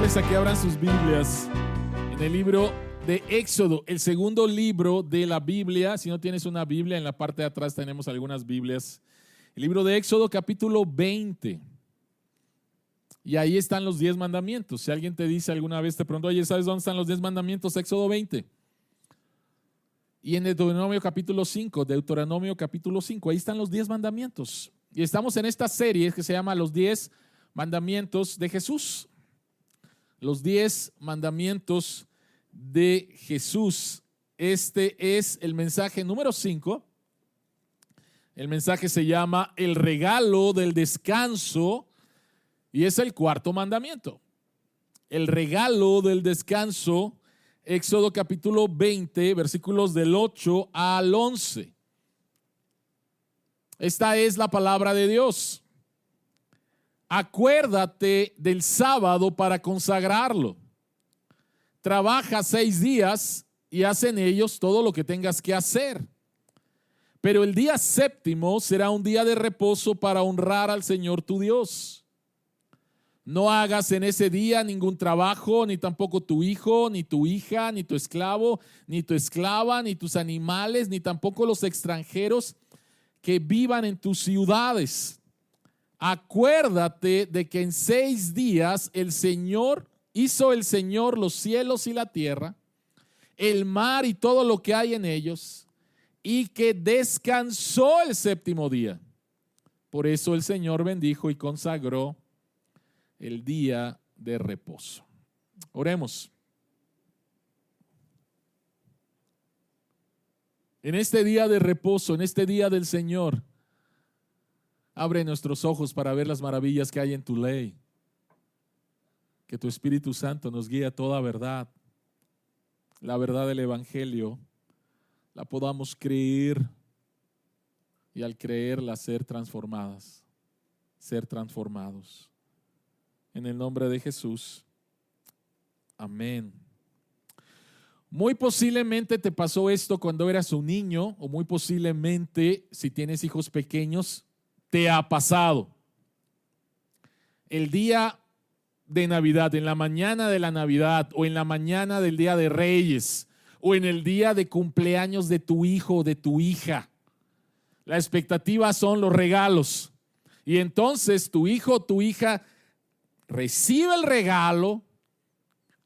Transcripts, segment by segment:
invitarles a que abran sus Biblias en el libro de Éxodo, el segundo libro de la Biblia. Si no tienes una Biblia, en la parte de atrás tenemos algunas Biblias. El libro de Éxodo, capítulo 20. Y ahí están los 10 mandamientos. Si alguien te dice alguna vez, te pregunto, oye, ¿sabes dónde están los 10 mandamientos? Éxodo 20. Y en Deuteronomio capítulo 5, ahí están los 10 mandamientos. Y estamos en esta serie que se llama Los 10 mandamientos de Jesús. Los 10 mandamientos de Jesús. Este es el mensaje número 5. El mensaje se llama El regalo del descanso y es el cuarto mandamiento. El regalo del descanso, Éxodo capítulo 20, versículos del 8 al 11. Esta es la palabra de Dios. Acuérdate del sábado para consagrarlo. Trabaja 6 días y haz en ellos todo lo que tengas que hacer. Pero el día séptimo será un día de reposo para honrar al Señor tu Dios. No hagas en ese día ningún trabajo, ni tampoco tu hijo, ni tu hija, ni tu esclavo, ni tu esclava, ni tus animales, ni tampoco los extranjeros que vivan en tus ciudades. Acuérdate de que en 6 días hizo el Señor los cielos y la tierra, el mar y todo lo que hay en ellos, y que descansó el séptimo día. Por eso el Señor bendijo y consagró el día de reposo. Oremos. En este día de reposo, en este día del Señor, abre nuestros ojos para ver las maravillas que hay en tu ley. Que tu Espíritu Santo nos guíe a toda verdad. La verdad del Evangelio la podamos creer y al creerla ser transformados. En el nombre de Jesús. Amén. Muy posiblemente te pasó esto cuando eras un niño, o muy posiblemente si tienes hijos pequeños, te ha pasado. El día de Navidad, en la mañana de la Navidad, o en la mañana del Día de Reyes, o en el día de cumpleaños de tu hijo o de tu hija. La expectativa son los regalos. Y entonces tu hijo o tu hija recibe el regalo,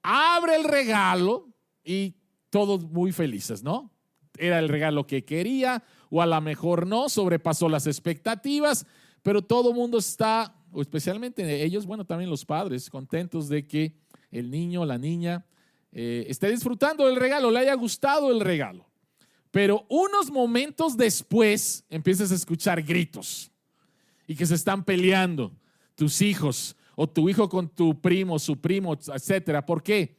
abre el regalo y todos muy felices, ¿no? Era el regalo que quería o a lo mejor no, sobrepasó las expectativas, pero todo el mundo está, o especialmente ellos, bueno, también los padres, contentos de que el niño o la niña esté disfrutando del regalo, le haya gustado el regalo. Pero unos momentos después empiezas a escuchar gritos y que se están peleando tus hijos o tu hijo con tu primo, su primo, etcétera. ¿Por qué?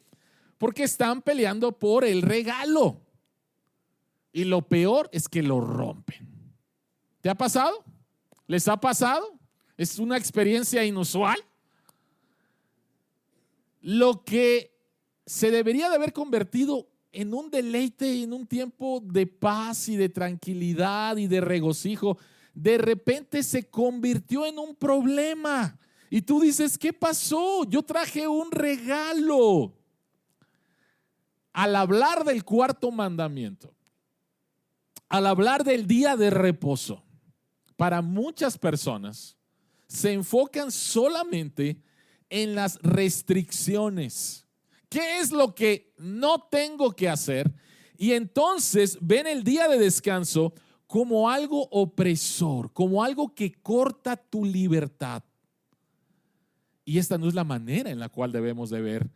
Porque están peleando por el regalo. Y lo peor es que lo rompen. ¿Te ha pasado? ¿Les ha pasado? ¿Es una experiencia inusual? Lo que se debería de haber convertido en un deleite y en un tiempo de paz y de tranquilidad y de regocijo, de repente se convirtió en un problema. Y tú dices, ¿qué pasó? Yo traje un regalo. Al hablar del cuarto mandamiento, al hablar del día de reposo, para muchas personas se enfocan solamente en las restricciones. ¿Qué es lo que no tengo que hacer? Y entonces ven el día de descanso como algo opresor, como algo que corta tu libertad. Y esta no es la manera en la cual debemos de ver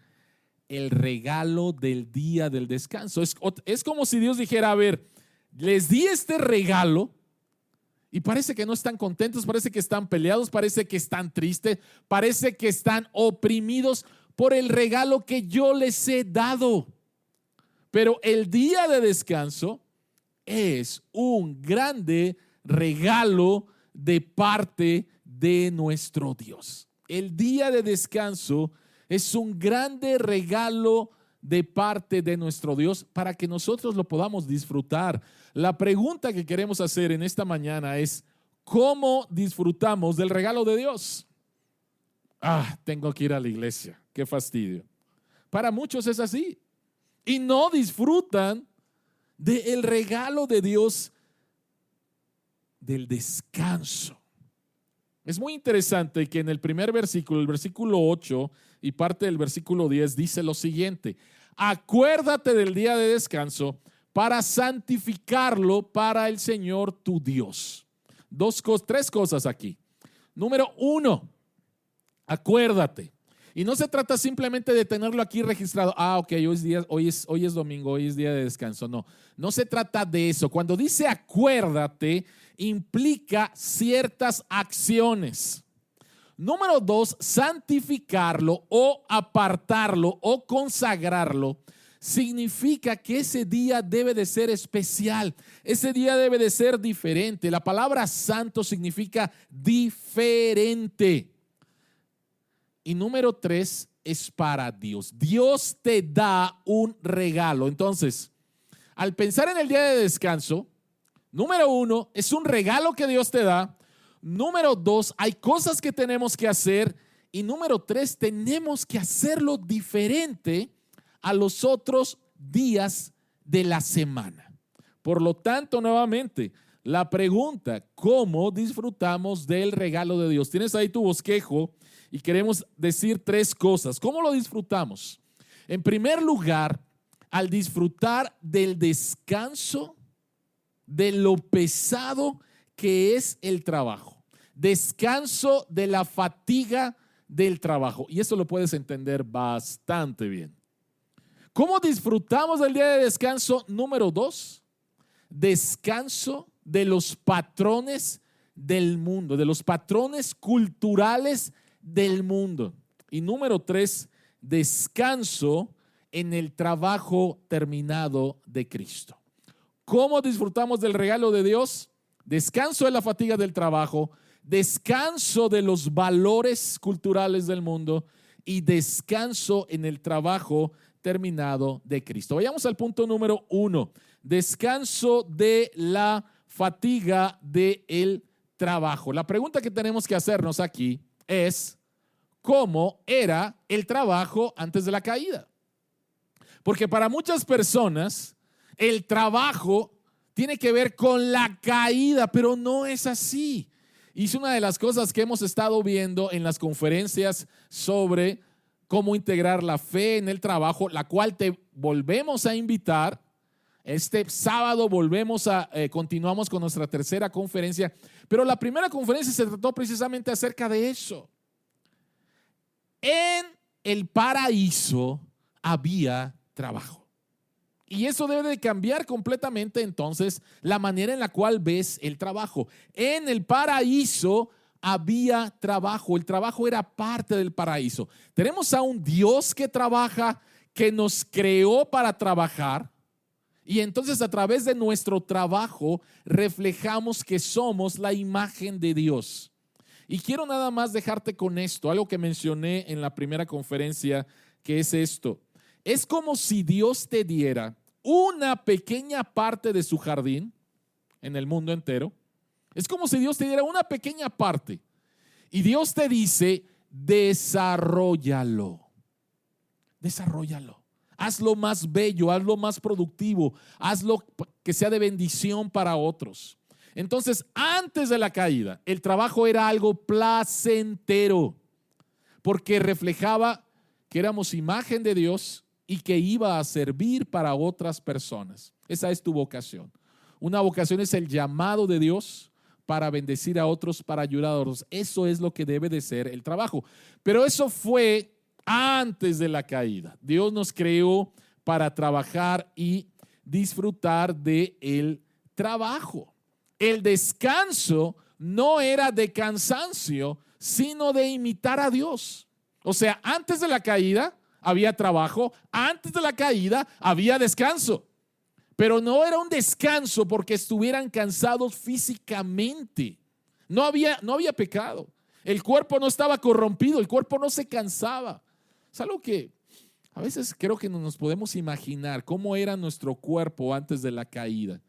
el regalo del día del descanso. Es como si Dios dijera, a ver, les di este regalo y parece que no están contentos, parece que están peleados, parece que están tristes, parece que están oprimidos por el regalo que yo les he dado. Pero el día de descanso es un grande regalo de parte de nuestro Dios. El día de descanso es un grande regalo de parte de nuestro Dios para que nosotros lo podamos disfrutar. La pregunta que queremos hacer en esta mañana es, ¿cómo disfrutamos del regalo de Dios? tengo que ir a la iglesia, qué fastidio. Para muchos es así y no disfrutan del regalo de Dios del descanso. Es muy interesante que en el primer versículo, el versículo 8 y parte del versículo 10 dice lo siguiente: acuérdate del día de descanso para santificarlo para el Señor tu Dios. Tres cosas aquí. Número 1, acuérdate. Y no se trata simplemente de tenerlo aquí registrado. Ok, hoy es domingo, hoy es día de descanso. No se trata de eso. Cuando dice acuérdate, implica ciertas acciones. Número 2, santificarlo o apartarlo o consagrarlo significa que ese día debe de ser especial. Ese día debe de ser diferente. La palabra santo significa diferente. Y número 3 es para Dios. Dios te da un regalo. Entonces, al pensar en el día de descanso, número 1, es un regalo que Dios te da. Número 2, hay cosas que tenemos que hacer. Y número 3, tenemos que hacerlo diferente a los otros días de la semana. Por lo tanto, nuevamente, la pregunta: ¿cómo disfrutamos del regalo de Dios? Tienes ahí tu bosquejo y queremos decir 3 cosas. ¿Cómo lo disfrutamos? En primer lugar, al disfrutar del descanso de lo pesado que es el trabajo. Descanso de la fatiga del trabajo. Y eso lo puedes entender bastante bien. ¿Cómo disfrutamos del día de descanso? Número 2, descanso de los patrones del mundo, de los patrones culturales del mundo. Y número 3, descanso en el trabajo terminado de Cristo. ¿Cómo disfrutamos del regalo de Dios? Descanso de la fatiga del trabajo, descanso de los valores culturales del mundo y descanso en el trabajo terminado de Cristo. Vayamos al punto número 1, descanso de la fatiga del trabajo. La pregunta que tenemos que hacernos aquí es: ¿cómo era el trabajo antes de la caída? Porque para muchas personas el trabajo tiene que ver con la caída, pero no es así. Y es una de las cosas que hemos estado viendo en las conferencias sobre cómo integrar la fe en el trabajo, la cual te volvemos a invitar. Este sábado continuamos con nuestra tercera conferencia, pero la primera conferencia se trató precisamente acerca de eso. En el paraíso había trabajo. Y eso debe de cambiar completamente entonces la manera en la cual ves el trabajo. En el paraíso había trabajo. El trabajo era parte del paraíso. Tenemos a un Dios que trabaja, que nos creó para trabajar. Y entonces a través de nuestro trabajo reflejamos que somos la imagen de Dios. Y quiero nada más dejarte con esto, algo que mencioné en la primera conferencia, que es esto. Es como si Dios te diera una pequeña parte de su jardín en el mundo entero. Es como si Dios te diera una pequeña parte y Dios te dice: desarróllalo, desarróllalo. Hazlo más bello, hazlo más productivo, hazlo que sea de bendición para otros. Entonces, antes de la caída, el trabajo era algo placentero porque reflejaba que éramos imagen de Dios y que iba a servir para otras personas. Esa es tu vocación. Una vocación es el llamado de Dios para bendecir a otros, para ayudar a otros. Eso es lo que debe de ser el trabajo. Pero eso fue antes de la caída. Dios nos creó para trabajar y disfrutar del trabajo. El descanso no era de cansancio, sino de imitar a Dios. O sea, antes de la caída había trabajo, antes de la caída había descanso, pero no era un descanso porque estuvieran cansados físicamente. No había pecado, el cuerpo no estaba corrompido, el cuerpo no se cansaba. Es algo que a veces creo que no nos podemos imaginar cómo era nuestro cuerpo antes de la caída.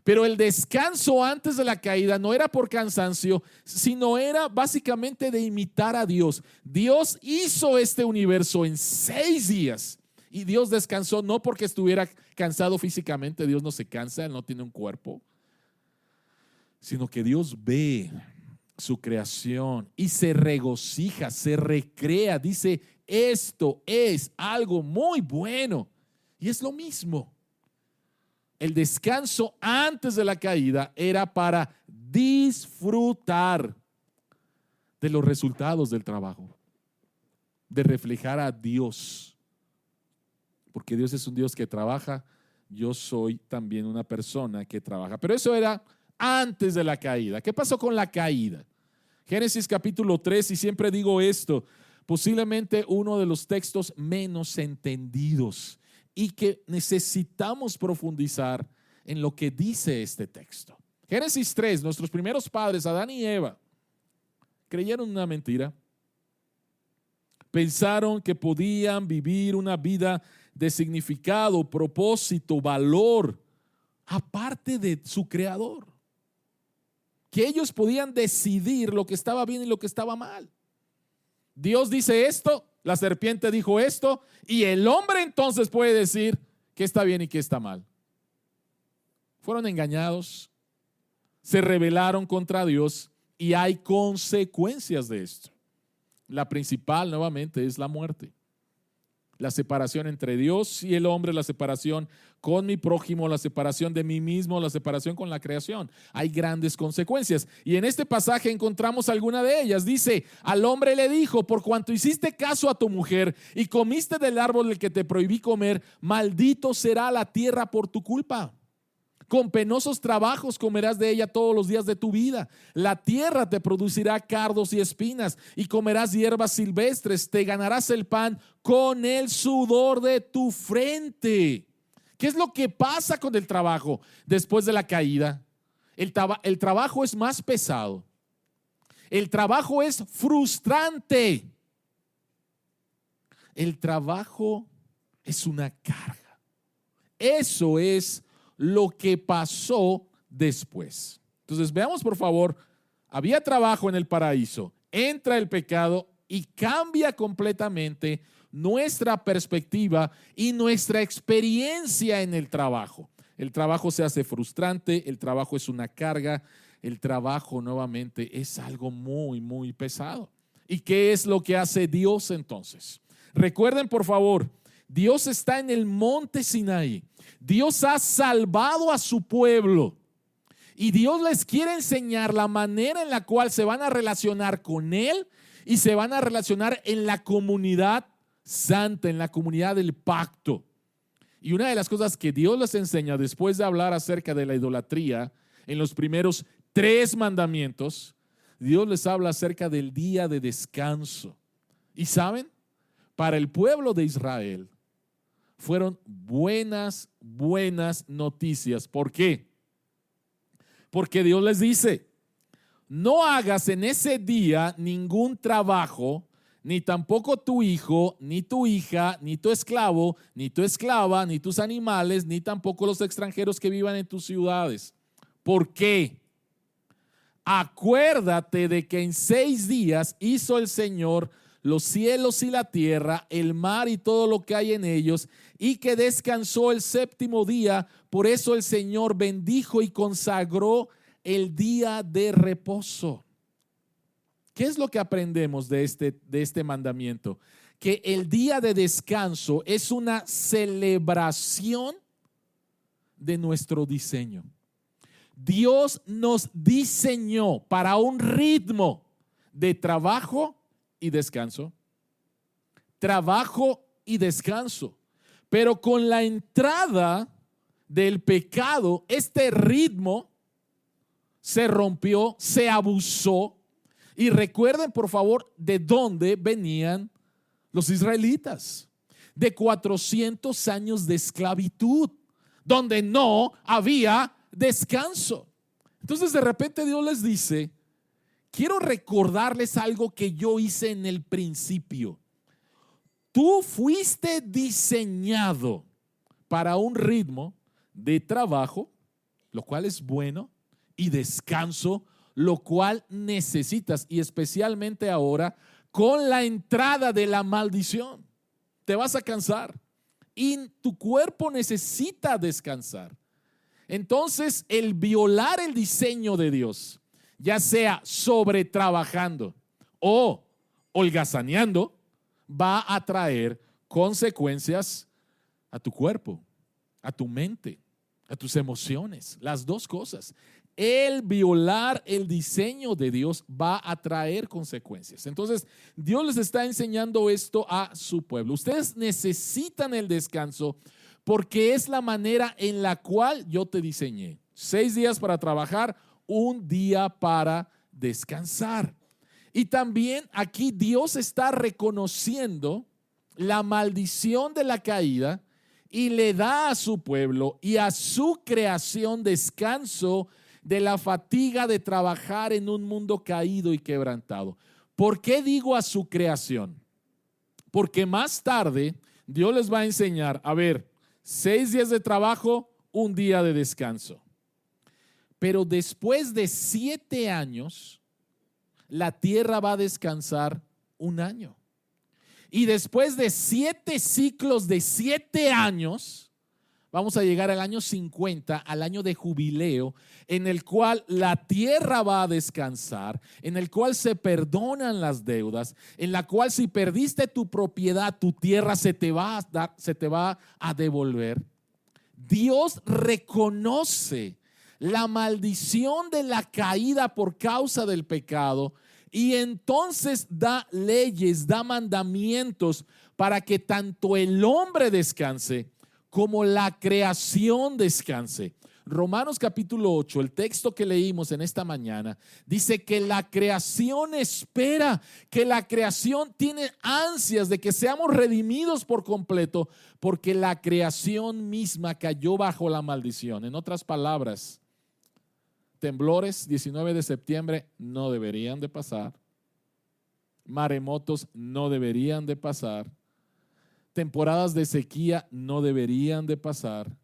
Pero el descanso antes de la caída no era por cansancio, sino era básicamente de imitar a Dios. Dios hizo este universo en 6 días y Dios descansó no porque estuviera cansado físicamente. Dios no se cansa, Él no tiene un cuerpo, sino que Dios ve su creación y se regocija, se recrea. Dice, esto es algo muy bueno. Y es lo mismo. El descanso antes de la caída era para disfrutar de los resultados del trabajo, de reflejar a Dios, porque Dios es un Dios que trabaja. Yo soy también una persona que trabaja, pero eso era antes de la caída. ¿Qué pasó con la caída? Génesis capítulo 3, y siempre digo esto, posiblemente uno de los textos menos entendidos y que necesitamos profundizar en lo que dice este texto. Génesis 3, nuestros primeros padres, Adán y Eva, creyeron una mentira. Pensaron que podían vivir una vida de significado, propósito, valor, aparte de su creador. Que ellos podían decidir lo que estaba bien y lo que estaba mal. Dios dice esto, la serpiente dijo esto, y el hombre entonces puede decir qué está bien y qué está mal. Fueron engañados, se rebelaron contra Dios y hay consecuencias de esto. La principal, nuevamente, es la muerte. La separación entre Dios y el hombre, la separación con mi prójimo, la separación de mí mismo, la separación con la creación. Hay grandes consecuencias. Y en este pasaje encontramos alguna de ellas. Dice, al hombre le dijo, por cuanto hiciste caso a tu mujer y comiste del árbol del que te prohibí comer, maldito será la tierra por tu culpa. Con penosos trabajos comerás de ella todos los días de tu vida. La tierra te producirá cardos y espinas y comerás hierbas silvestres. Te ganarás el pan con el sudor de tu frente. ¿Qué es lo que pasa con el trabajo después de la caída? El trabajo es más pesado. El trabajo es frustrante. El trabajo es una carga. Eso es lo que pasó después. Entonces veamos por favor, había trabajo en el paraíso, entra el pecado y cambia completamente nuestra perspectiva y nuestra experiencia en el trabajo. El trabajo se hace frustrante, el trabajo es una carga, el trabajo nuevamente es algo muy, muy pesado. ¿Y qué es lo que hace Dios entonces? Recuerden por favor, Dios está en el monte Sinaí. Dios ha salvado a su pueblo y Dios les quiere enseñar la manera en la cual se van a relacionar con Él y se van a relacionar en la comunidad santa, en la comunidad del pacto. Y una de las cosas que Dios les enseña después de hablar acerca de la idolatría en los primeros 3 mandamientos, Dios les habla acerca del día de descanso. Y saben, para el pueblo de Israel fueron buenas noticias. ¿Por qué? Porque Dios les dice, no hagas en ese día ningún trabajo, ni tampoco tu hijo, ni tu hija, ni tu esclavo, ni tu esclava, ni tus animales, ni tampoco los extranjeros que vivan en tus ciudades. ¿Por qué? Acuérdate de que en 6 días hizo el Señor los cielos y la tierra, el mar y todo lo que hay en ellos, y que descansó el 7º día. Por eso el Señor bendijo y consagró el día de reposo. ¿Qué es lo que aprendemos de este mandamiento? Que el día de descanso es una celebración de nuestro diseño. Dios nos diseñó para un ritmo de trabajo y descanso, trabajo y descanso, pero con la entrada del pecado, este ritmo se rompió, se abusó. Y recuerden por favor de dónde venían los israelitas, de 400 años de esclavitud, donde no había descanso. Entonces de repente Dios les dice, quiero recordarles algo que yo hice en el principio. Tú fuiste diseñado para un ritmo de trabajo lo cual es bueno, y descanso, lo cual necesitas, y especialmente ahora con la entrada de la maldición. Te vas a cansar y tu cuerpo necesita descansar. Entonces, el violar el diseño de Dios, ya sea sobretrabajando o holgazaneando, va a traer consecuencias a tu cuerpo, a tu mente, a tus emociones, las dos cosas. El violar el diseño de Dios va a traer consecuencias. Entonces, Dios les está enseñando esto a su pueblo. Ustedes necesitan el descanso porque es la manera en la cual yo te diseñé. 6 días para trabajar, 1 día para descansar. Y también aquí Dios está reconociendo la maldición de la caída y le da a su pueblo y a su creación descanso de la fatiga de trabajar en un mundo caído y quebrantado. ¿Por qué digo a su creación? Porque más tarde Dios les va a enseñar, a ver, 6 días de trabajo, 1 día de descanso. Pero después de 7 años, la tierra va a descansar 1 año. Y después de 7 ciclos de 7 años, vamos a llegar al año 50, al año de jubileo, en el cual la tierra va a descansar, en el cual se perdonan las deudas, en la cual si perdiste tu propiedad, tu tierra se te va a devolver. Dios reconoce la maldición de la caída por causa del pecado y entonces da leyes, da mandamientos para que tanto el hombre descanse como la creación descanse. Romanos capítulo 8, el texto que leímos en esta mañana, dice que la creación espera, que la creación tiene ansias de que seamos redimidos por completo, porque la creación misma cayó bajo la maldición. En otras palabras, temblores 19 de septiembre no deberían de pasar, maremotos no deberían de pasar, temporadas de sequía no deberían de pasar.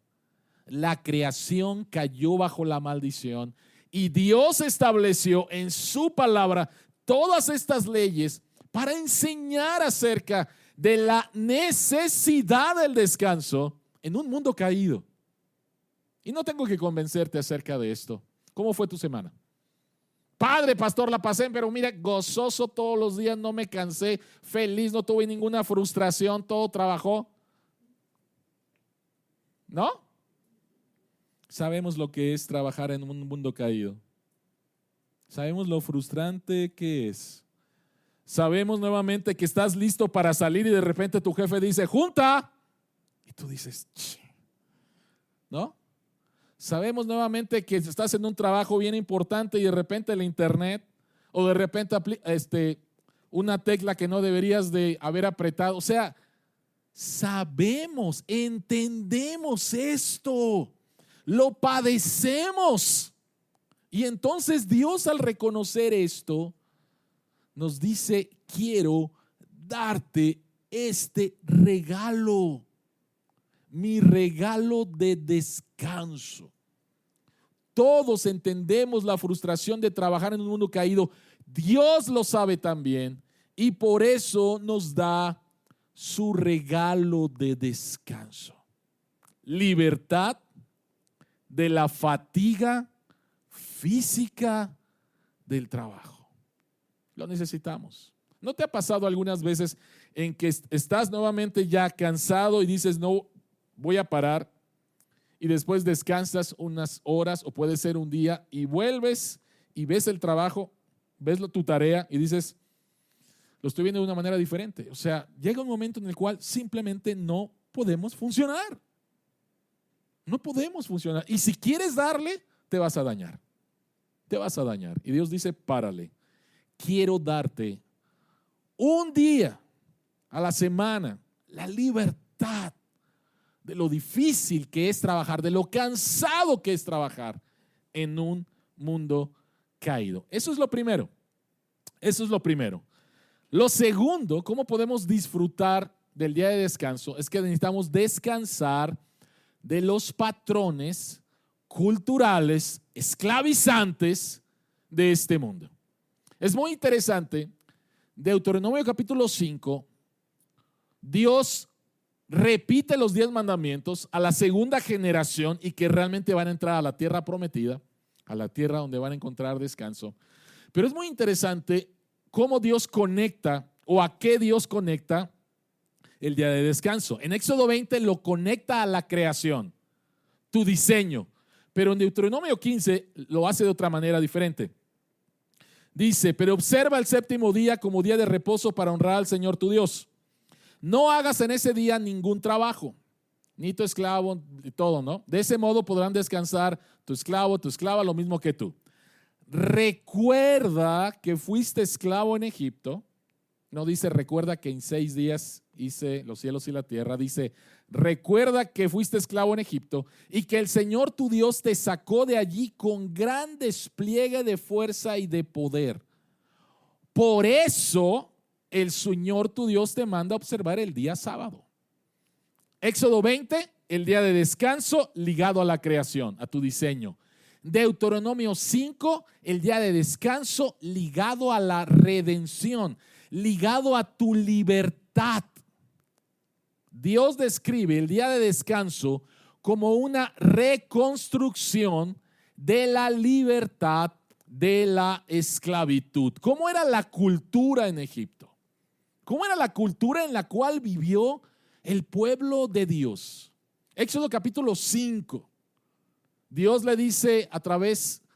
La creación cayó bajo la maldición y Dios estableció en su palabra todas estas leyes para enseñar acerca de la necesidad del descanso en un mundo caído. Y no tengo que convencerte acerca de esto. ¿Cómo fue tu semana? Padre, pastor, la pasé, pero mira, gozoso todos los días, no me cansé, feliz, no tuve ninguna frustración, todo trabajó. ¿No? Sabemos lo que es trabajar en un mundo caído. Sabemos lo frustrante que es. Sabemos nuevamente que estás listo para salir y de repente tu jefe dice, junta. Y tú dices, ¿no? Sabemos nuevamente que estás en un trabajo bien importante y de repente el internet o de repente una tecla que no deberías de haber apretado. O sea, sabemos, entendemos esto, lo padecemos. Y entonces Dios, al reconocer esto, nos dice, quiero darte este regalo, mi regalo de descanso. Todos entendemos la frustración de trabajar en un mundo caído. Dios lo sabe también y por eso nos da su regalo de descanso. Libertad de la fatiga física del trabajo. Lo necesitamos. ¿No te ha pasado algunas veces en que estás nuevamente ya cansado y dices, no, voy a parar, y después descansas unas horas o puede ser un día y vuelves y ves el trabajo, ves tu tarea y dices, lo estoy viendo de una manera diferente? O sea, llega un momento en el cual simplemente no podemos funcionar. No podemos funcionar. Y si quieres darle, te vas a dañar. Te vas a dañar. Y Dios dice, párale. Quiero darte 1 día a la semana la libertad de lo difícil que es trabajar, de lo cansado que es trabajar en un mundo caído. Eso es lo primero. Eso es lo primero. Lo segundo, ¿cómo podemos disfrutar del día de descanso? Es que necesitamos descansar de los patrones culturales, esclavizantes de este mundo. Es muy interesante, Deuteronomio capítulo 5, Dios repite los 10 mandamientos a la segunda generación y que realmente van a entrar a la tierra prometida, a la tierra donde van a encontrar descanso. Pero es muy interesante cómo Dios conecta o a qué Dios conecta el día de descanso. En Éxodo 20 lo conecta a la creación, tu diseño, pero en Deuteronomio 15 lo hace de otra manera diferente. Dice, pero observa el séptimo día como día de reposo para honrar al Señor tu Dios. No hagas en ese día ningún trabajo, ni tu esclavo, y todo, ¿no? De ese modo podrán descansar tu esclavo, tu esclava, lo mismo que tú. Recuerda que fuiste esclavo en Egipto. No dice recuerda que en 6 días hice los cielos y la tierra. Dice recuerda que fuiste esclavo en Egipto y que el Señor tu Dios te sacó de allí con gran despliegue de fuerza y de poder. Por eso el Señor tu Dios te manda a observar el día sábado. Éxodo 20, el día de descanso ligado a la creación, a tu diseño. Deuteronomio 5, el día de descanso ligado a la redención, ligado a tu libertad. Dios describe el día de descanso como una reconstrucción de la libertad de la esclavitud. ¿Cómo era la cultura en Egipto? ¿Cómo era la cultura en la cual vivió el pueblo de Dios? Éxodo capítulo 5. Dios le dice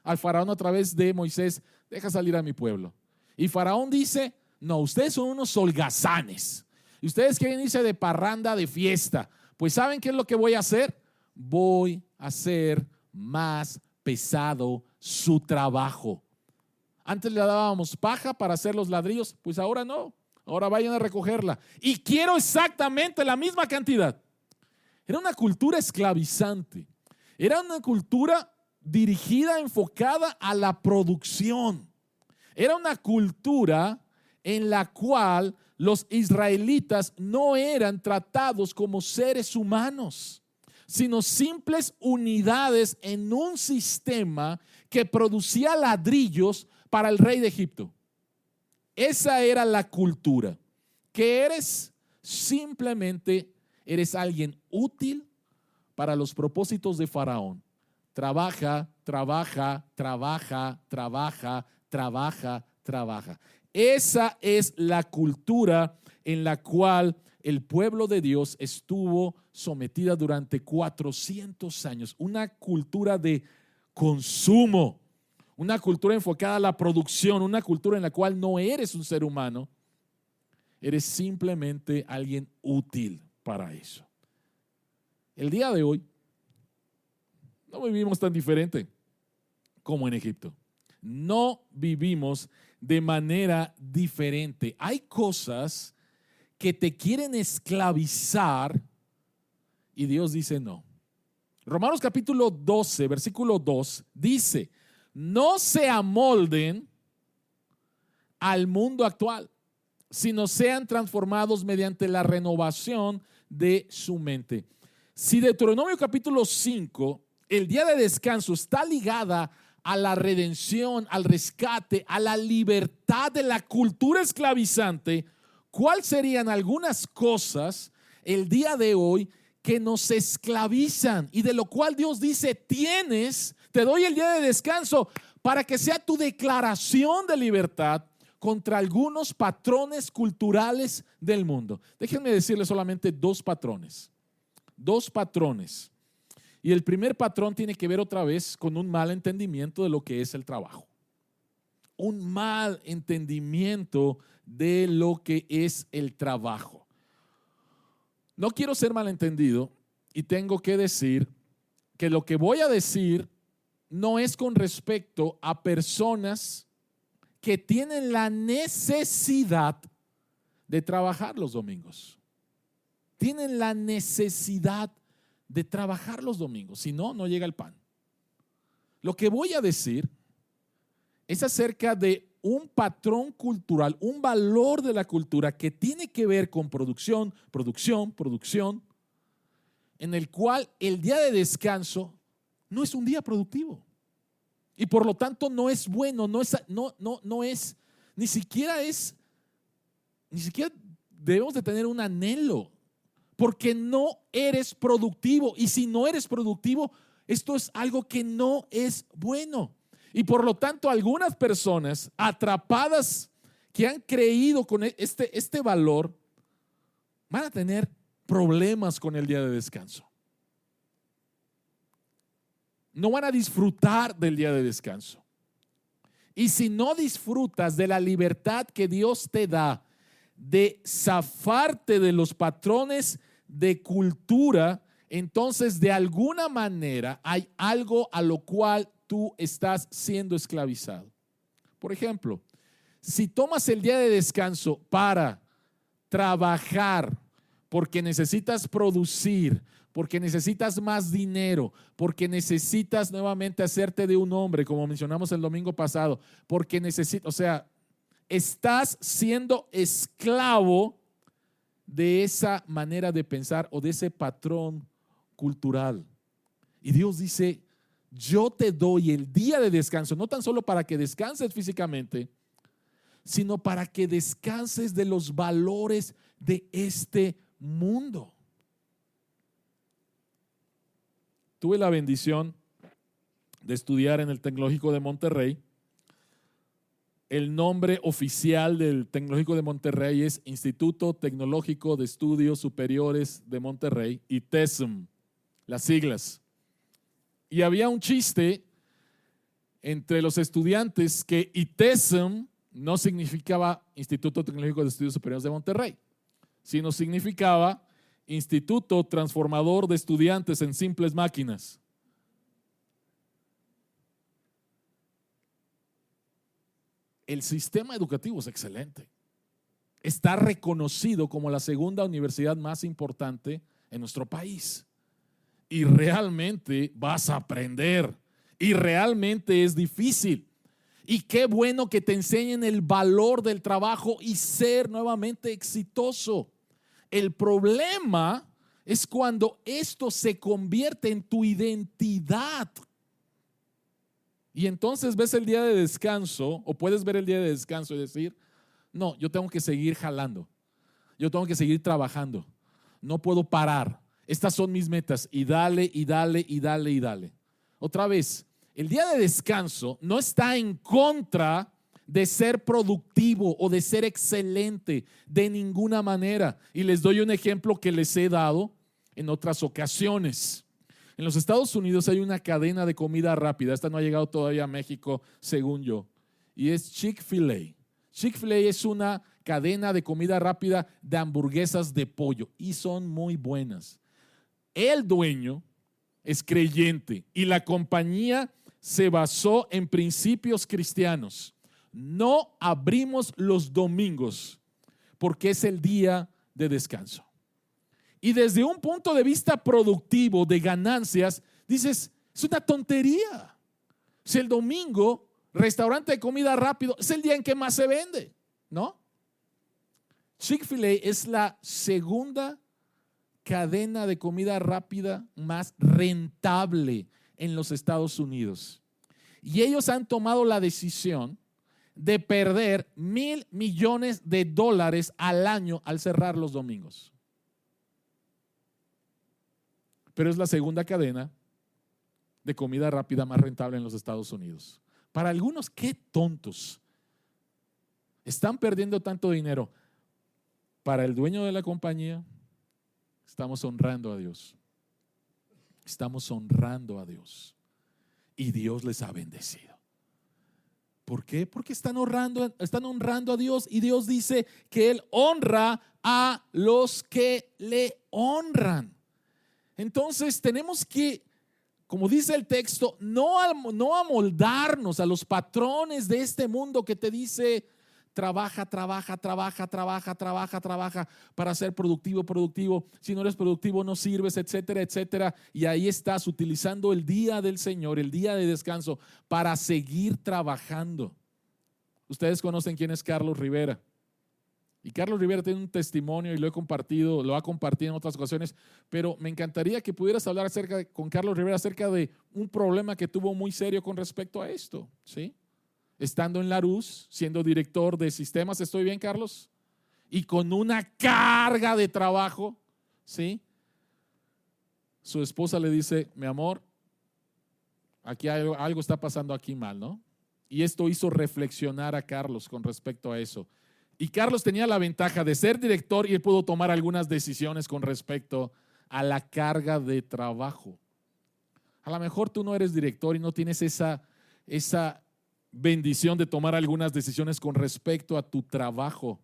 al faraón a través de Moisés, deja salir a mi pueblo. Y faraón dice, no, ustedes son unos holgazanes. Y ustedes quieren irse de parranda, de fiesta. Pues ¿saben qué es lo que voy a hacer? Voy a hacer más pesado su trabajo. Antes le dábamos paja para hacer los ladrillos, pues ahora no. Ahora vayan a recogerla. Y quiero exactamente la misma cantidad. Era una cultura esclavizante. Era una cultura dirigida, enfocada a la producción. Era una cultura en la cual los israelitas no eran tratados como seres humanos, sino simples unidades en un sistema que producía ladrillos para el rey de Egipto. Esa era la cultura, que eres simplemente, eres alguien útil para los propósitos de Faraón. Trabaja, trabaja, trabaja, trabaja, trabaja, trabaja. Esa es la cultura en la cual el pueblo de Dios estuvo sometida durante 400 años. Una cultura de consumo, una cultura enfocada a la producción, una cultura en la cual no eres un ser humano, eres simplemente alguien útil para eso. El día de hoy no vivimos tan diferente como en Egipto. No vivimos de manera diferente. Hay cosas que te quieren esclavizar y Dios dice no. Romanos capítulo 12, versículo 2 dice, no se amolden al mundo actual, sino sean transformados mediante la renovación de su mente. Si Deuteronomio capítulo 5, el día de descanso está ligada a la redención, al rescate, a la libertad de la cultura esclavizante, ¿cuáles serían algunas cosas el día de hoy que nos esclavizan y de lo cual Dios dice, te doy el día de descanso para que sea tu declaración de libertad contra algunos patrones culturales del mundo? Déjenme decirles solamente dos patrones. Y el primer patrón tiene que ver otra vez con un mal entendimiento de lo que es el trabajo. Un mal entendimiento de lo que es el trabajo. No quiero ser malentendido y tengo que decir que lo que voy a decir no es con respecto a personas que tienen la necesidad de trabajar los domingos. Tienen la necesidad de trabajar los domingos, si no, no llega el pan. Lo que voy a decir es acerca de un patrón cultural, un valor de la cultura que tiene que ver con producción, en el cual el día de descanso no es un día productivo. Y por lo tanto no es bueno, ni siquiera debemos de tener un anhelo, porque no eres productivo. Y si no eres productivo, esto es algo que no es bueno. Y por lo tanto, algunas personas atrapadas que han creído con este valor van a tener problemas con el día de descanso. No van a disfrutar del día de descanso. Y si no disfrutas de la libertad que Dios te da de zafarte de los patrones de cultura, entonces de alguna manera hay algo a lo cual tú estás siendo esclavizado. Por ejemplo, si tomas el día de descanso para trabajar, porque necesitas producir, porque necesitas más dinero, porque necesitas nuevamente hacerte de un hombre, como mencionamos el domingo pasado, porque estás siendo esclavo de esa manera de pensar o de ese patrón cultural. Y Dios dice, yo te doy el día de descanso, no tan solo para que descanses físicamente, sino para que descanses de los valores de este mundo. Tuve la bendición de estudiar en el Tecnológico de Monterrey. El nombre oficial del Tecnológico de Monterrey es Instituto Tecnológico de Estudios Superiores de Monterrey, ITESM, las siglas. Y había un chiste entre los estudiantes que ITESM no significaba Instituto Tecnológico de Estudios Superiores de Monterrey, sino significaba Instituto Transformador de Estudiantes en Simples Máquinas. El sistema educativo es excelente. Está reconocido como la segunda universidad más importante en nuestro país. Y realmente vas a aprender. Y realmente es difícil. Y qué bueno que te enseñen el valor del trabajo y ser nuevamente exitoso. El problema es cuando esto se convierte en tu identidad. Y entonces ves el día de descanso, o puedes ver el día de descanso y decir, no, yo tengo que seguir jalando, yo tengo que seguir trabajando, no puedo parar, estas son mis metas, y dale, y dale, y dale, y dale. Otra vez, el día de descanso no está en contra de ser productivo o de ser excelente de ninguna manera. Y les doy un ejemplo que les he dado en otras ocasiones. En los Estados Unidos hay una cadena de comida rápida, esta no ha llegado todavía a México, según yo, y es Chick-fil-A. Chick-fil-A es una cadena de comida rápida de hamburguesas de pollo y son muy buenas. El dueño es creyente y la compañía se basó en principios cristianos. No abrimos los domingos porque es el día de descanso. Y desde un punto de vista productivo, de ganancias, dices, es una tontería. Si el domingo, restaurante de comida rápido, es el día en que más se vende, ¿no? Chick-fil-A es la segunda cadena de comida rápida más rentable en los Estados Unidos. Y ellos han tomado la decisión de perder $1,000 millones al año al cerrar los domingos. Pero es la segunda cadena de comida rápida más rentable en los Estados Unidos. Para algunos, qué tontos. Están perdiendo tanto dinero. Para el dueño de la compañía, estamos honrando a Dios. Estamos honrando a Dios. Y Dios les ha bendecido. ¿Por qué? Porque están honrando a Dios, y Dios dice que Él honra a los que le honran. Entonces tenemos que, como dice el texto, no amoldarnos a los patrones de este mundo que te dice trabaja para ser productivo. Si no eres productivo no sirves, etcétera, etcétera. Y ahí estás utilizando el día del Señor, el día de descanso, para seguir trabajando. Ustedes conocen quién es Carlos Rivera. Y Carlos Rivera tiene un testimonio y lo ha compartido en otras ocasiones, pero me encantaría que pudieras hablar con Carlos Rivera acerca de un problema que tuvo muy serio con respecto a esto, ¿sí? Estando en la RUS, siendo director de sistemas, ¿estoy bien, Carlos? Y con una carga de trabajo, ¿sí? Su esposa le dice, mi amor, aquí algo está pasando aquí mal, ¿no? Y esto hizo reflexionar a Carlos con respecto a eso. Y Carlos tenía la ventaja de ser director y él pudo tomar algunas decisiones con respecto a la carga de trabajo. A lo mejor tú no eres director y no tienes esa bendición de tomar algunas decisiones con respecto a tu trabajo.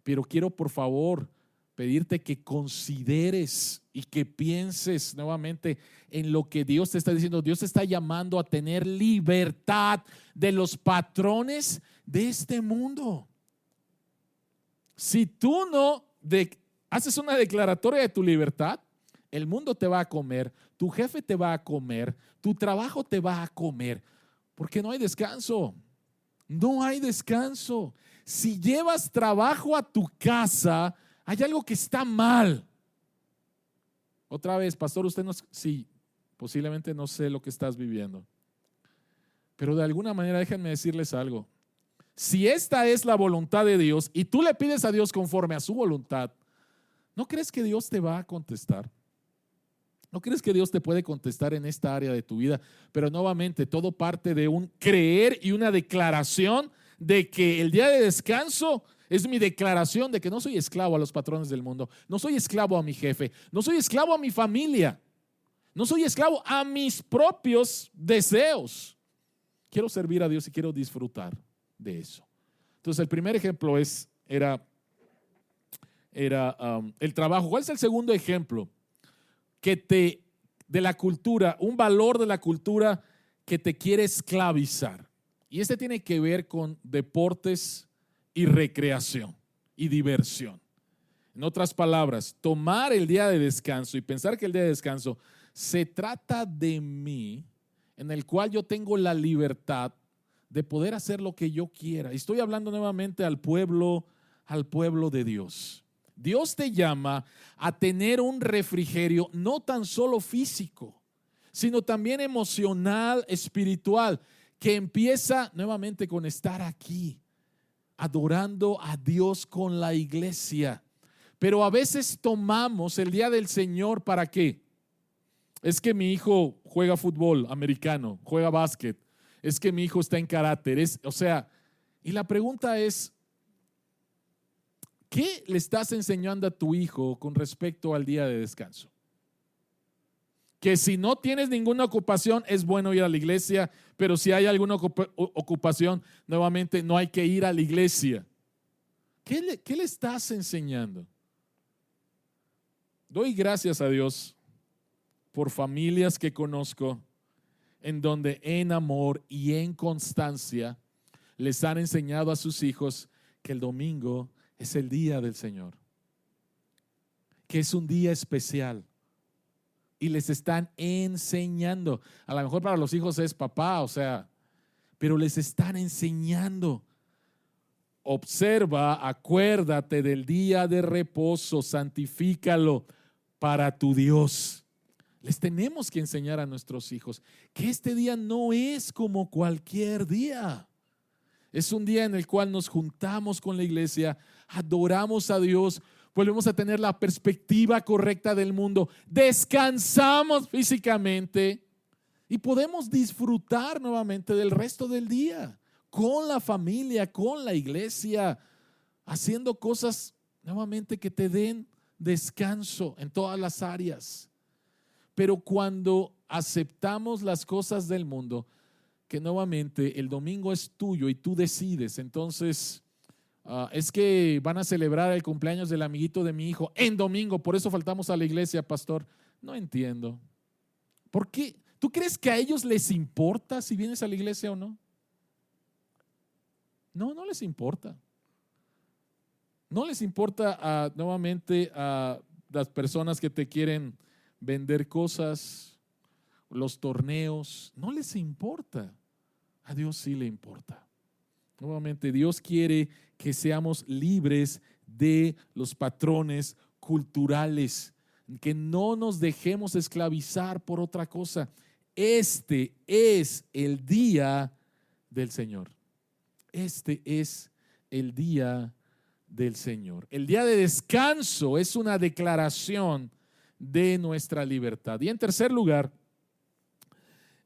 Pero quiero, por favor, pedirte que consideres y que pienses nuevamente en lo que Dios te está diciendo. Dios te está llamando a tener libertad de los patrones de este mundo. Si tú no haces una declaratoria de tu libertad, el mundo te va a comer, tu jefe te va a comer, tu trabajo te va a comer, porque no hay descanso. No hay descanso. Si llevas trabajo a tu casa, hay algo que está mal. Otra vez, pastor, sí, posiblemente no sé lo que estás viviendo, pero de alguna manera déjenme decirles algo. Si esta es la voluntad de Dios y tú le pides a Dios conforme a su voluntad, ¿no crees que Dios te va a contestar? ¿No crees que Dios te puede contestar en esta área de tu vida? Pero nuevamente, todo parte de un creer y una declaración de que el día de descanso es mi declaración de que no soy esclavo a los patrones del mundo, no soy esclavo a mi jefe, no soy esclavo a mi familia, no soy esclavo a mis propios deseos. Quiero servir a Dios y quiero disfrutar de eso. Entonces el primer ejemplo era el trabajo. ¿Cuál es el segundo ejemplo? De la cultura, un valor de la cultura que te quiere esclavizar. Y este tiene que ver con deportes y recreación y diversión. En otras palabras, tomar el día de descanso y pensar que el día de descanso se trata de mí, en el cual yo tengo la libertad de poder hacer lo que yo quiera. Y estoy hablando nuevamente al pueblo de Dios. Dios te llama a tener un refrigerio no tan solo físico, sino también emocional, espiritual, que empieza nuevamente con estar aquí, adorando a Dios con la iglesia. Pero a veces tomamos el día del Señor, ¿para qué? Es que mi hijo juega fútbol americano, juega básquet, es que mi hijo está en carácter, y la pregunta es, ¿qué le estás enseñando a tu hijo con respecto al día de descanso? Que si no tienes ninguna ocupación es bueno ir a la iglesia, pero si hay alguna ocupación, nuevamente no hay que ir a la iglesia. ¿Qué le estás enseñando? Doy gracias a Dios por familias que conozco en donde en amor y en constancia les han enseñado a sus hijos que el domingo es el día del Señor, que es un día especial. Y les están enseñando. A lo mejor para los hijos es papá, pero les están enseñando. Observa, acuérdate del día de reposo, santifícalo para tu Dios. Les tenemos que enseñar a nuestros hijos que este día no es como cualquier día. Es un día en el cual nos juntamos con la iglesia, adoramos a Dios, volvemos a tener la perspectiva correcta del mundo, descansamos físicamente y podemos disfrutar nuevamente del resto del día con la familia, con la iglesia, haciendo cosas nuevamente que te den descanso en todas las áreas. Pero cuando aceptamos las cosas del mundo, que nuevamente el domingo es tuyo y tú decides, entonces es que van a celebrar el cumpleaños del amiguito de mi hijo en domingo, por eso faltamos a la iglesia, pastor. No entiendo. ¿Por qué? ¿Tú crees que a ellos les importa si vienes a la iglesia o no? No, no les importa. No les importa nuevamente a las personas que te quieren vender cosas, los torneos, no les importa. A Dios sí le importa. Nuevamente, Dios quiere que seamos libres de los patrones culturales, que no nos dejemos esclavizar por otra cosa. Este es el día del Señor. Este es el día del Señor. El día de descanso es una declaración de nuestra libertad. Y en tercer lugar,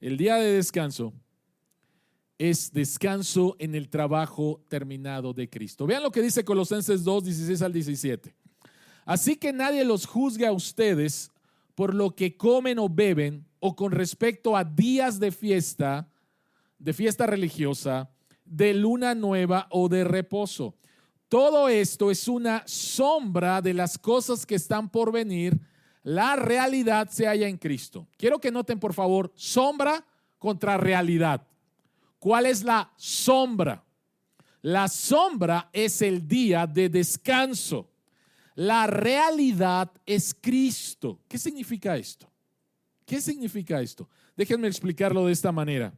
el día de descanso es descanso en el trabajo terminado de Cristo. Vean lo que dice Colosenses 2, 16 al 17. Así que nadie los juzgue a ustedes por lo que comen o beben, o con respecto a días de fiesta religiosa, de luna nueva o de reposo. Todo esto es una sombra de las cosas que están por venir. La realidad se halla en Cristo. Quiero que noten, por favor, sombra contra realidad. ¿Cuál es la sombra? La sombra es el día de descanso. La realidad es Cristo. ¿Qué significa esto? ¿Qué significa esto? Déjenme explicarlo de esta manera.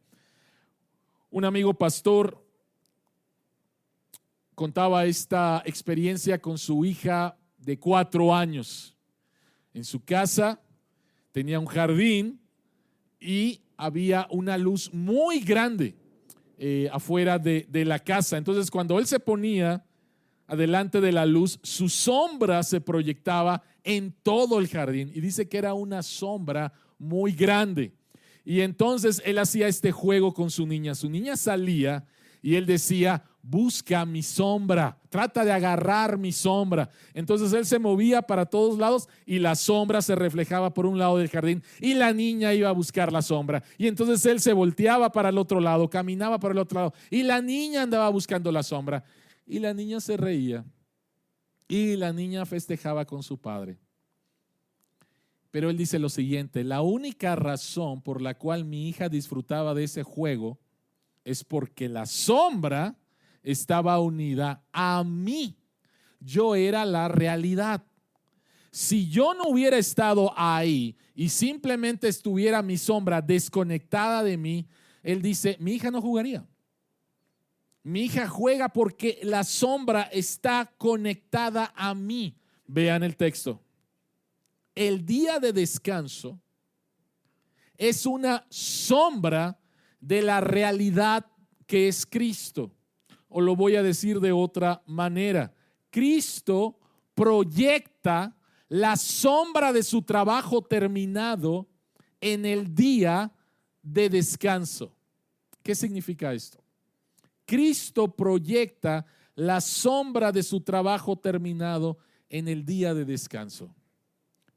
Un amigo pastor contaba esta experiencia con su hija de 4 años. En su casa tenía un jardín y había una luz muy grande afuera de la casa. Entonces, cuando él se ponía adelante de la luz, su sombra se proyectaba en todo el jardín, y dice que era una sombra muy grande. Y entonces él hacía este juego con su niña. Su niña salía y él decía: busca mi sombra, trata de agarrar mi sombra. Entonces él se movía para todos lados y la sombra se reflejaba por un lado del jardín y la niña iba a buscar la sombra. Y entonces él se volteaba para el otro lado, caminaba para el otro lado y la niña andaba buscando la sombra. Y la niña se reía y la niña festejaba con su padre. Pero él dice lo siguiente: la única razón por la cual mi hija disfrutaba de ese juego es porque la sombra estaba unida a mí. Yo era la realidad. Si yo no hubiera estado ahí y simplemente estuviera mi sombra desconectada de mí, él dice, mi hija no jugaría. Mi hija juega porque la sombra está conectada a mí. Vean el texto. El día de descanso es una sombra de la realidad que es Cristo. O lo voy a decir de otra manera. Cristo proyecta la sombra de su trabajo terminado en el día de descanso. ¿Qué significa esto? Cristo proyecta la sombra de su trabajo terminado en el día de descanso.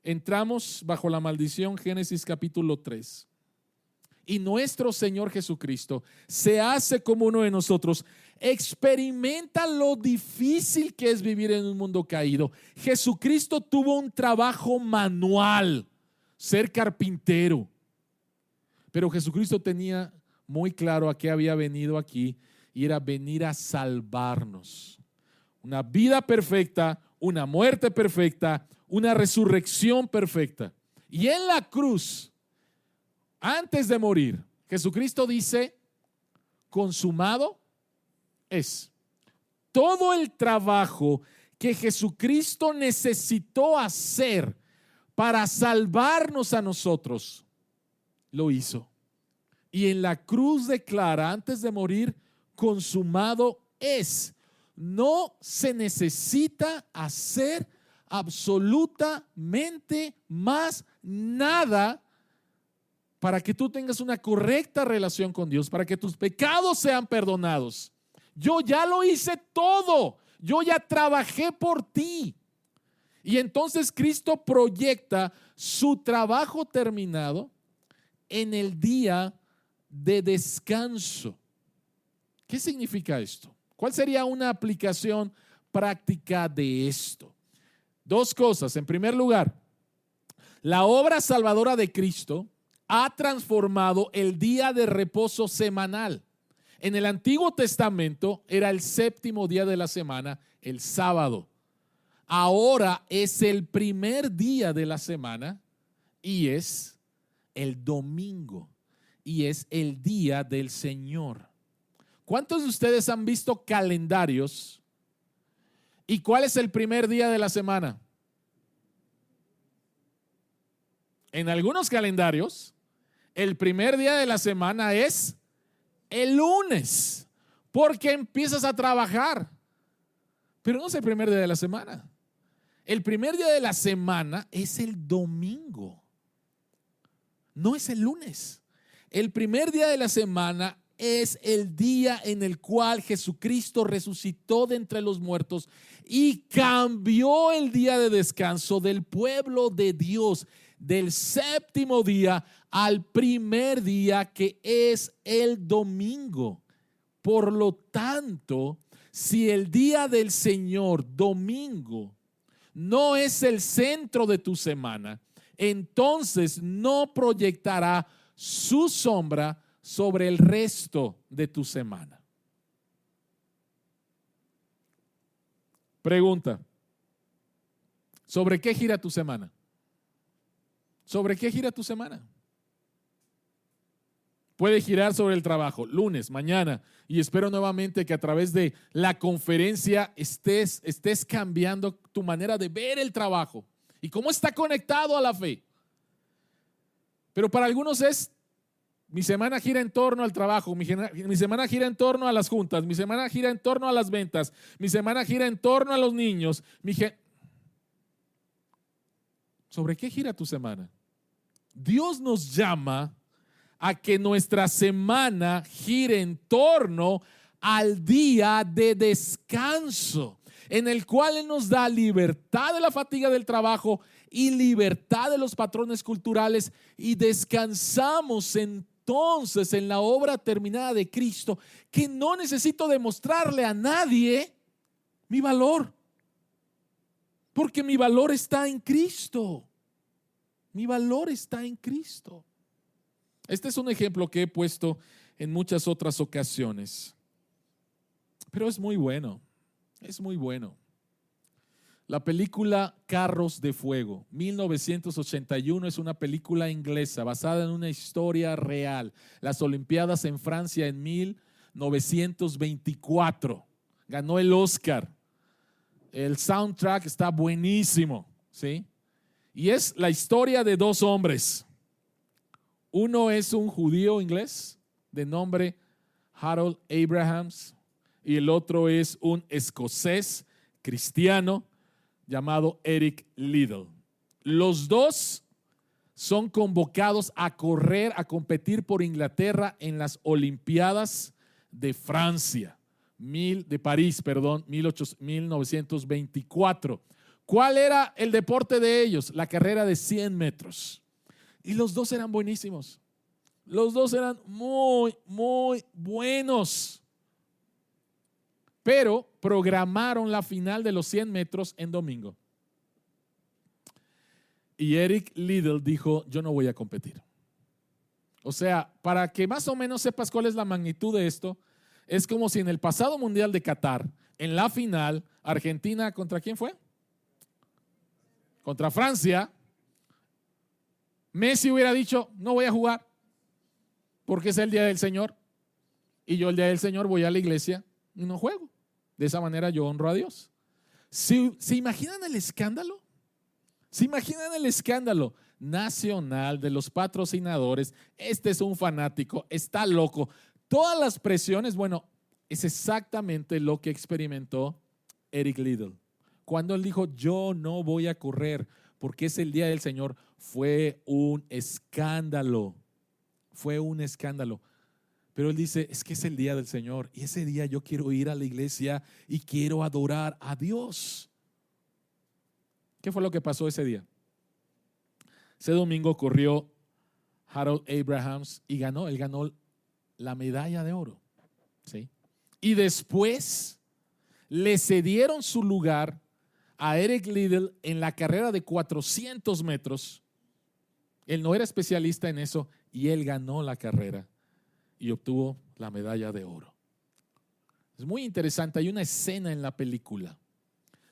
Entramos bajo la maldición, Génesis capítulo 3. Y nuestro Señor Jesucristo se hace como uno de nosotros, experimenta lo difícil que es vivir en un mundo caído. Jesucristo tuvo un trabajo manual, ser carpintero, pero Jesucristo tenía muy claro a qué había venido aquí, y era venir a salvarnos. Una vida perfecta, una muerte perfecta, una resurrección perfecta. Y en la cruz, antes de morir, Jesucristo dice, consumado es. Todo el trabajo que Jesucristo necesitó hacer para salvarnos a nosotros, lo hizo. Y en la cruz declara, antes de morir, consumado es. No se necesita hacer absolutamente más nada para que tú tengas una correcta relación con Dios, para que tus pecados sean perdonados. Yo ya lo hice todo, yo ya trabajé por ti. Y entonces Cristo proyecta su trabajo terminado en el día de descanso. ¿Qué significa esto? ¿Cuál sería una aplicación práctica de esto? 2 cosas. En primer lugar, la obra salvadora de Cristo ha transformado el día de reposo semanal. En el Antiguo Testamento era el 7º día de la semana, el sábado. Ahora es el primer día de la semana y es el domingo y es el día del Señor. ¿Cuántos de ustedes han visto calendarios ¿Y cuál es el primer día de la semana? En algunos calendarios, el primer día de la semana es el lunes, porque empiezas a trabajar. Pero no es el primer día de la semana. El primer día de la semana es el domingo. No es el lunes. El primer día de la semana es el día en el cual Jesucristo resucitó de entre los muertos y cambió el día de descanso del pueblo de Dios, del séptimo día al primer día, que es el domingo. Por lo tanto, si el día del Señor, domingo, no es el centro de tu semana, entonces no proyectará su sombra sobre el resto de tu semana. Pregunta: ¿sobre qué gira tu semana? ¿Sobre qué gira tu semana? Puede girar sobre el trabajo, lunes, mañana, y espero nuevamente que a través de la conferencia estés cambiando tu manera de ver el trabajo y cómo está conectado a la fe. Pero para algunos es: mi semana gira en torno al trabajo, mi semana gira en torno a las juntas, mi semana gira en torno a las ventas, mi semana gira en torno a los niños. ¿Sobre qué gira tu semana? Dios nos llama a que nuestra semana gire en torno al día de descanso, en el cual Él nos da libertad de la fatiga del trabajo y libertad de los patrones culturales, y descansamos entonces en la obra terminada de Cristo, que no necesito demostrarle a nadie mi valor, porque mi valor está en Cristo. Mi valor está en Cristo. Este es un ejemplo que he puesto en muchas otras ocasiones, pero es muy bueno, es muy bueno. La película Carros de Fuego, 1981, es una película inglesa basada en una historia real. Las Olimpiadas en Francia en 1924. Ganó el Oscar. El soundtrack está buenísimo, ¿sí? Y es la historia de dos hombres. Uno es un judío inglés de nombre Harold Abrahams, y el otro es un escocés cristiano llamado Eric Liddell. Los dos son convocados a correr, a competir por Inglaterra en las Olimpiadas de Francia, de París, 1924. ¿Cuál era el deporte de ellos? La carrera de 100 metros. Y los dos eran buenísimos. Los dos eran muy, muy buenos. Pero programaron la final de los 100 metros en domingo. Y Eric Liddell dijo: yo no voy a competir. O sea, para que más o menos sepas cuál es la magnitud de esto, es como si en el pasado Mundial de Qatar, en la final, Argentina, ¿contra quién fue? Contra Francia. Messi hubiera dicho: no voy a jugar porque es el día del Señor, y yo el día del Señor voy a la iglesia y no juego. De esa manera yo honro a Dios. ¿Se imaginan el escándalo? ¿Se imaginan el escándalo nacional de los patrocinadores? Este es un fanático, está loco. Todas las presiones. Bueno, es exactamente lo que experimentó Eric Liddell. Cuando él dijo: yo no voy a correr porque es el día del Señor, fue un escándalo. Fue un escándalo. Pero él dice: es que es el día del Señor y ese día yo quiero ir a la iglesia y quiero adorar a Dios. ¿Qué fue lo que pasó ese día? Ese domingo corrió Harold Abrahams y ganó. Él ganó la medalla de oro, ¿sí? Y después le cedieron su lugar a Eric Liddell en la carrera de 400 metros. Él no era especialista en eso y él ganó la carrera y obtuvo la medalla de oro. Es muy interesante. Hay una escena en la película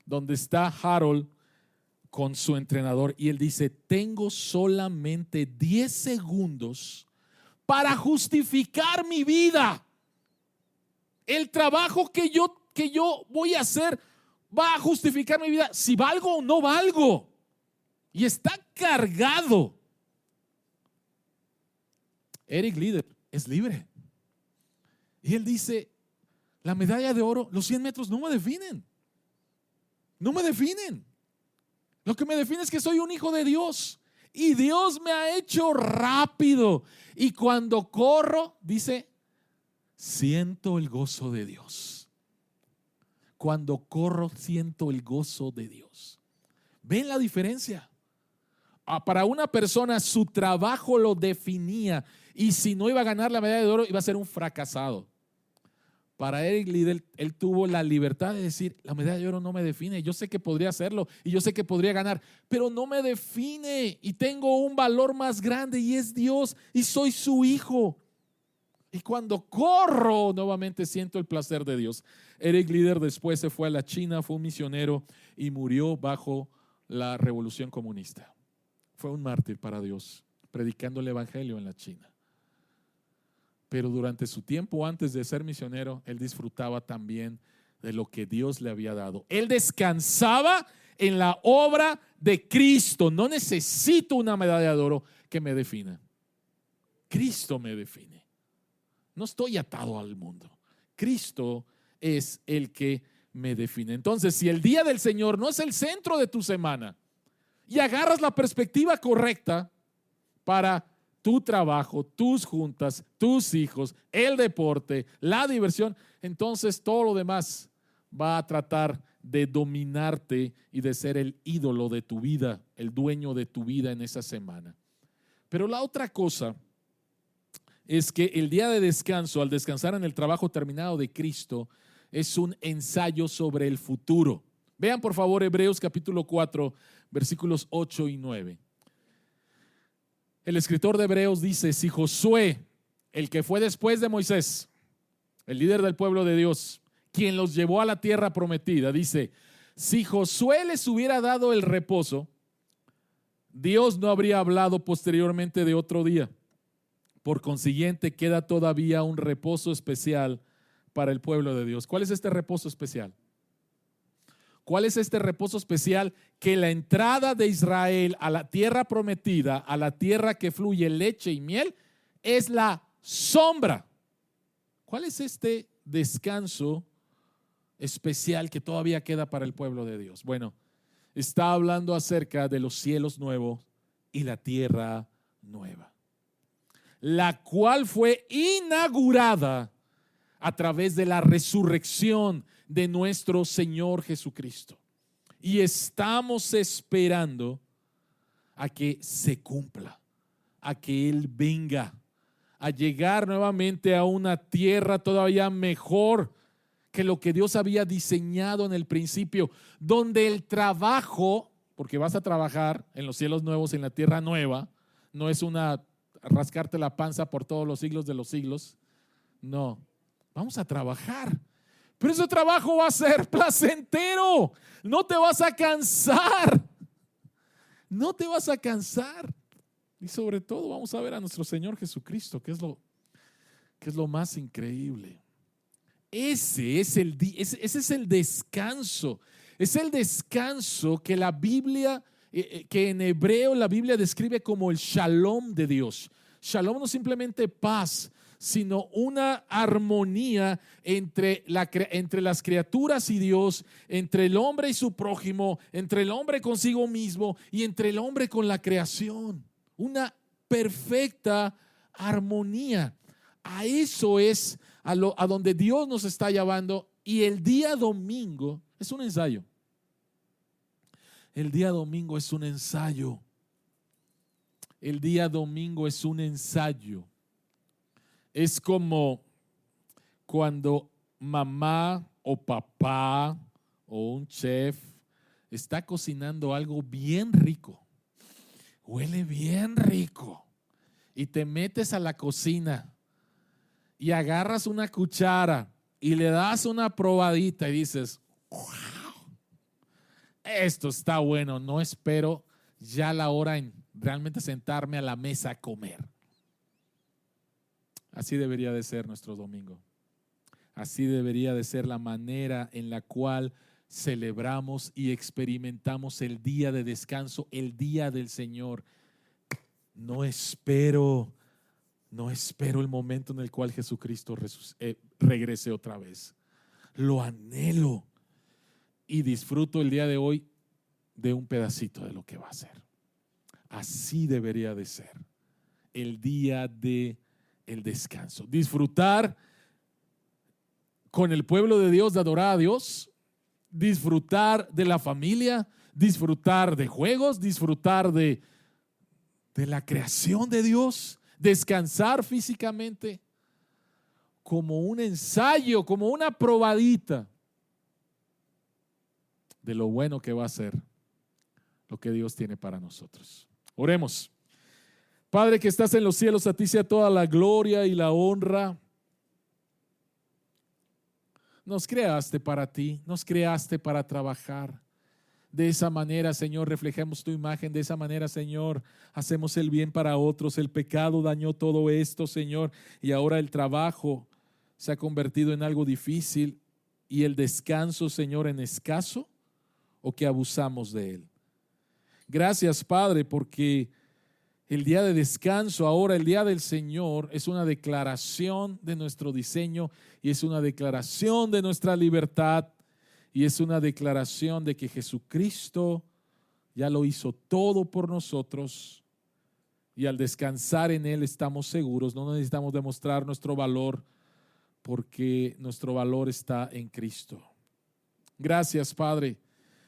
donde está Harold con su entrenador y él dice: tengo solamente 10 segundos para justificar mi vida. El trabajo que yo voy a hacer va a justificar mi vida si valgo o no valgo. Y está cargado. Eric Lieder es libre. Y él dice, la medalla de oro, los 100 metros no me definen. No me definen. Lo que me define es que soy un hijo de Dios. Y Dios me ha hecho rápido. Y cuando corro, dice, siento el gozo de Dios. Cuando corro, siento el gozo de Dios. ¿Ven la diferencia? Para una persona, su trabajo lo definía. Y si no iba a ganar la medalla de oro, iba a ser un fracasado. Para Eric Liddell, él tuvo la libertad de decir, la medalla de oro no me define, yo sé que podría hacerlo y yo sé que podría ganar, pero no me define y tengo un valor más grande y es Dios y soy su hijo. Y cuando corro, nuevamente siento el placer de Dios. Eric Liddell después se fue a la China, fue un misionero y murió bajo la revolución comunista. Fue un mártir para Dios, predicando el evangelio en la China. Pero durante su tiempo antes de ser misionero, él disfrutaba también de lo que Dios le había dado. Él descansaba en la obra de Cristo. No necesito una medalla de oro que me defina. Cristo me define. No estoy atado al mundo. Cristo es el que me define. Entonces, si el día del Señor no es el centro de tu semana y agarras la perspectiva correcta para tu trabajo, tus juntas, tus hijos, el deporte, la diversión, entonces todo lo demás va a tratar de dominarte y de ser el ídolo de tu vida, el dueño de tu vida en esa semana. Pero la otra cosa es que el día de descanso, al descansar en el trabajo terminado de Cristo, es un ensayo sobre el futuro. Vean por favor Hebreos capítulo 4, versículos 8 y 9. El escritor de Hebreos dice, si Josué, el que fue después de Moisés, el líder del pueblo de Dios, quien los llevó a la tierra prometida, dice, si Josué les hubiera dado el reposo, Dios no habría hablado posteriormente de otro día. Por consiguiente, queda todavía un reposo especial para el pueblo de Dios. ¿Cuál es este reposo especial? ¿Cuál es este reposo especial? Que la entrada de Israel a la tierra prometida, a la tierra que fluye leche y miel, es la sombra. ¿Cuál es este descanso especial que todavía queda para el pueblo de Dios? Bueno, está hablando acerca de los cielos nuevos y la tierra nueva, la cual fue inaugurada a través de la resurrección de nuestro Señor Jesucristo. Y estamos esperando a que se cumpla, a que Él venga, a llegar nuevamente a una tierra todavía mejor que lo que Dios había diseñado en el principio, donde el trabajo, porque vas a trabajar en los cielos nuevos, en la tierra nueva, no es una rascarte la panza por todos los siglos de los siglos, no, vamos a trabajar. Pero ese trabajo va a ser placentero. No te vas a cansar. No te vas a cansar. Y sobre todo vamos a ver a nuestro Señor Jesucristo, que es lo más increíble. Ese es el descanso. Es el descanso que la Biblia, que en hebreo la Biblia describe como el shalom de Dios. Shalom no simplemente paz, sino una armonía entre las criaturas y Dios, entre el hombre y su prójimo, entre el hombre consigo mismo y entre el hombre con la creación. Una perfecta armonía. A eso es a donde Dios nos está llevando. Y el día domingo es un ensayo. El día domingo es un ensayo. El día domingo es un ensayo. Es como cuando mamá o papá o un chef está cocinando algo bien rico. Huele bien rico. Y te metes a la cocina y agarras una cuchara y le das una probadita y dices, wow, esto está bueno. No espero ya la hora en realmente sentarme a la mesa a comer. Así debería de ser nuestro domingo. Así debería de ser la manera en la cual celebramos y experimentamos el día de descanso, el día del Señor. No espero el momento en el cual Jesucristo regrese otra vez. Lo anhelo y disfruto el día de hoy de un pedacito de lo que va a ser. Así debería de ser el día de el descanso. Disfrutar con el pueblo de Dios, de adorar a Dios, disfrutar de la familia, disfrutar de juegos, disfrutar de la creación de Dios, descansar físicamente como un ensayo, como una probadita de lo bueno que va a ser lo que Dios tiene para nosotros. Oremos. Padre que estás en los cielos, a ti sea toda la gloria y la honra. Nos creaste para ti, nos creaste para trabajar. De esa manera, Señor, reflejamos tu imagen. De esa manera, Señor, hacemos el bien para otros. El pecado dañó todo esto, Señor, y ahora el trabajo se ha convertido en algo difícil y el descanso, Señor, en escaso, o que abusamos de él. Gracias, Padre, porque el día de descanso, ahora el día del Señor, es una declaración de nuestro diseño y es una declaración de nuestra libertad y es una declaración de que Jesucristo ya lo hizo todo por nosotros y al descansar en Él estamos seguros, no necesitamos demostrar nuestro valor porque nuestro valor está en Cristo. Gracias, Padre.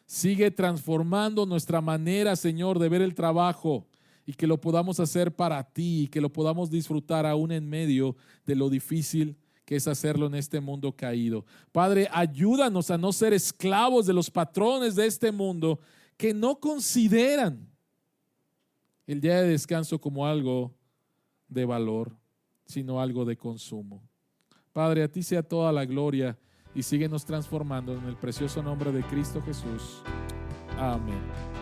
Sigue transformando nuestra manera, Señor, de ver el trabajo y que lo podamos hacer para ti y que lo podamos disfrutar aún en medio de lo difícil que es hacerlo en este mundo caído. Padre, ayúdanos a no ser esclavos de los patrones de este mundo que no consideran el día de descanso como algo de valor, sino algo de consumo. Padre, a ti sea toda la gloria y síguenos transformando en el precioso nombre de Cristo Jesús. Amén.